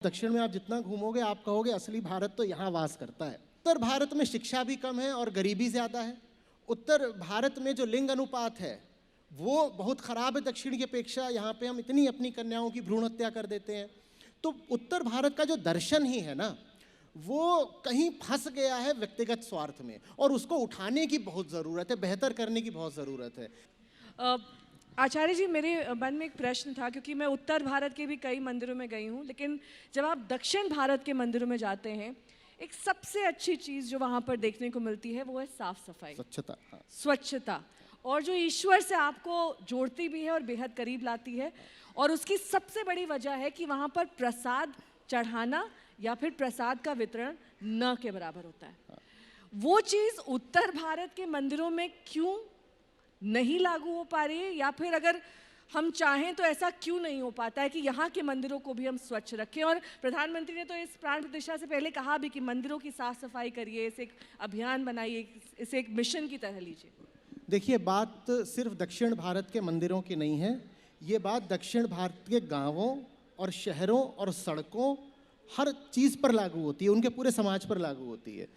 दक्षिण में आप जितना घूमोगे आप कहोगे असली भारत तो यहाँ वास करता है। उत्तर भारत में शिक्षा भी कम है और गरीबी ज़्यादा है। उत्तर भारत में जो लिंग अनुपात है वो बहुत ख़राब है दक्षिण की अपेक्षा। यहाँ पे हम इतनी अपनी कन्याओं की भ्रूण हत्या कर देते हैं। तो उत्तर भारत का जो दर्शन ही है ना, वो कहीं फंस गया है व्यक्तिगत स्वार्थ में, और उसको उठाने की बहुत ज़रूरत है, बेहतर करने की बहुत ज़रूरत है। आचार्य जी, मेरे मन में एक प्रश्न था, क्योंकि मैं उत्तर भारत के भी कई मंदिरों में गई हूँ, लेकिन जब आप दक्षिण भारत के मंदिरों में जाते हैं, एक सबसे अच्छी चीज़ जो वहाँ पर देखने को मिलती है वो है साफ सफाई, स्वच्छता। हाँ। स्वच्छता, और जो ईश्वर से आपको जोड़ती भी है और बेहद करीब लाती है। और उसकी सबसे बड़ी वजह है कि वहाँ पर प्रसाद चढ़ाना या फिर प्रसाद का वितरण न के बराबर होता है। वो चीज़ उत्तर भारत के मंदिरों में क्यों नहीं लागू हो पा रही है, या फिर अगर हम चाहें तो ऐसा क्यों नहीं हो पाता है कि यहाँ के मंदिरों को भी हम स्वच्छ रखें? और प्रधानमंत्री ने तो इस प्राण प्रतिष्ठा से पहले कहा भी कि मंदिरों की साफ सफाई करिए, इसे एक अभियान बनाइए, इसे एक मिशन की तरह लीजिए। देखिए, बात सिर्फ दक्षिण भारत के मंदिरों की नहीं है, ये बात दक्षिण भारत के गांवों और शहरों और सड़कों हर चीज़ पर लागू होती है, उनके पूरे समाज पर लागू होती है।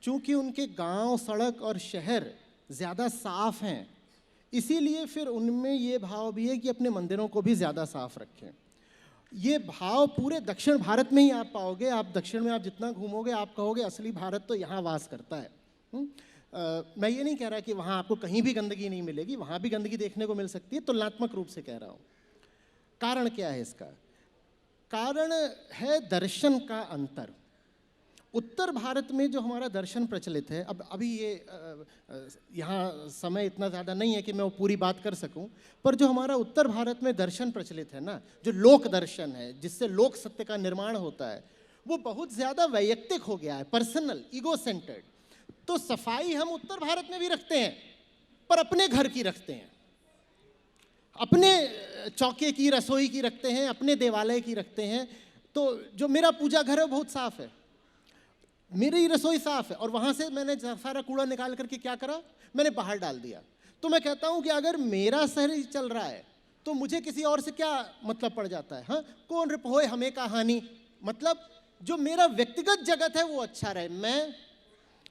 चूँकि उनके गांव, सड़क और शहर ज़्यादा साफ़ हैं, इसीलिए फिर उनमें ये भाव भी है कि अपने मंदिरों को भी ज़्यादा साफ रखें। ये भाव पूरे दक्षिण भारत में ही आप पाओगे। आप दक्षिण में आप जितना घूमोगे आप कहोगे असली भारत तो यहाँ वास करता है। मैं ये नहीं कह रहा कि वहाँ आपको कहीं भी गंदगी नहीं मिलेगी, वहाँ भी गंदगी देखने को मिल सकती है, तुलनात्मक रूप से कह रहा हूँ। कारण क्या है इसका? कारण है दर्शन का अंतर। उत्तर भारत में जो हमारा दर्शन प्रचलित है, अब अभी ये यहाँ समय इतना ज़्यादा नहीं है कि मैं वो पूरी बात कर सकूं, पर जो हमारा उत्तर भारत में दर्शन प्रचलित है ना, जो लोक दर्शन है जिससे लोक सत्य का निर्माण होता है, वो बहुत ज़्यादा वैयक्तिक हो गया है, पर्सनल, ईगो सेंटर्ड। तो सफाई हम उत्तर भारत में भी रखते हैं, पर अपने घर की रखते हैं, अपने चौके की, रसोई की रखते हैं, अपने देवालय की रखते हैं। तो जो मेरा पूजा घर है बहुत साफ है, मेरी रसोई साफ है, और वहाँ से मैंने सारा कूड़ा निकाल करके क्या करा, मैंने बाहर डाल दिया। तो मैं कहता हूँ कि अगर मेरा शहर चल रहा है तो मुझे किसी और से क्या मतलब पड़ जाता है? हाँ, कौन रिपोए हमें कहानी। मतलब जो मेरा व्यक्तिगत जगत है वो अच्छा रहे, मैं,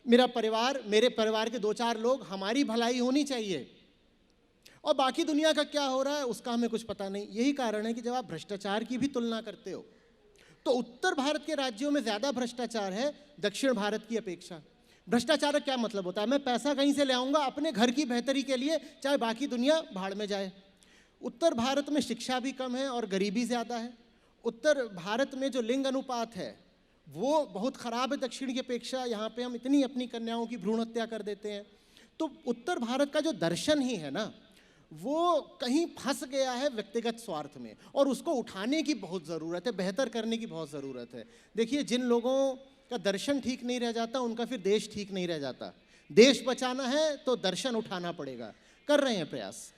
मेरा परिवार, मेरे परिवार के 2-4 लोग, हमारी भलाई होनी चाहिए, और बाकी दुनिया का क्या हो रहा है उसका हमें कुछ पता नहीं। यही कारण है कि जब आप भ्रष्टाचार की भी तुलना करते हो तो उत्तर भारत के राज्यों में ज़्यादा भ्रष्टाचार है दक्षिण भारत की अपेक्षा। भ्रष्टाचार का क्या मतलब होता है? मैं पैसा कहीं से ले आऊँगा अपने घर की बेहतरी के लिए, चाहे बाकी दुनिया भाड़ में जाए। उत्तर भारत में शिक्षा भी कम है और गरीबी ज़्यादा है। उत्तर भारत में जो लिंग अनुपात है वो बहुत ख़राब है दक्षिण की अपेक्षा। यहाँ पे हम इतनी अपनी कन्याओं की भ्रूण हत्या कर देते हैं। तो उत्तर भारत का जो दर्शन ही है ना, वो कहीं फंस गया है व्यक्तिगत स्वार्थ में, और उसको उठाने की बहुत ज़रूरत है, बेहतर करने की बहुत ज़रूरत है। देखिए, जिन लोगों का दर्शन ठीक नहीं रह जाता उनका फिर देश ठीक नहीं रह जाता। देश बचाना है तो दर्शन उठाना पड़ेगा। कर रहे हैं प्रयास।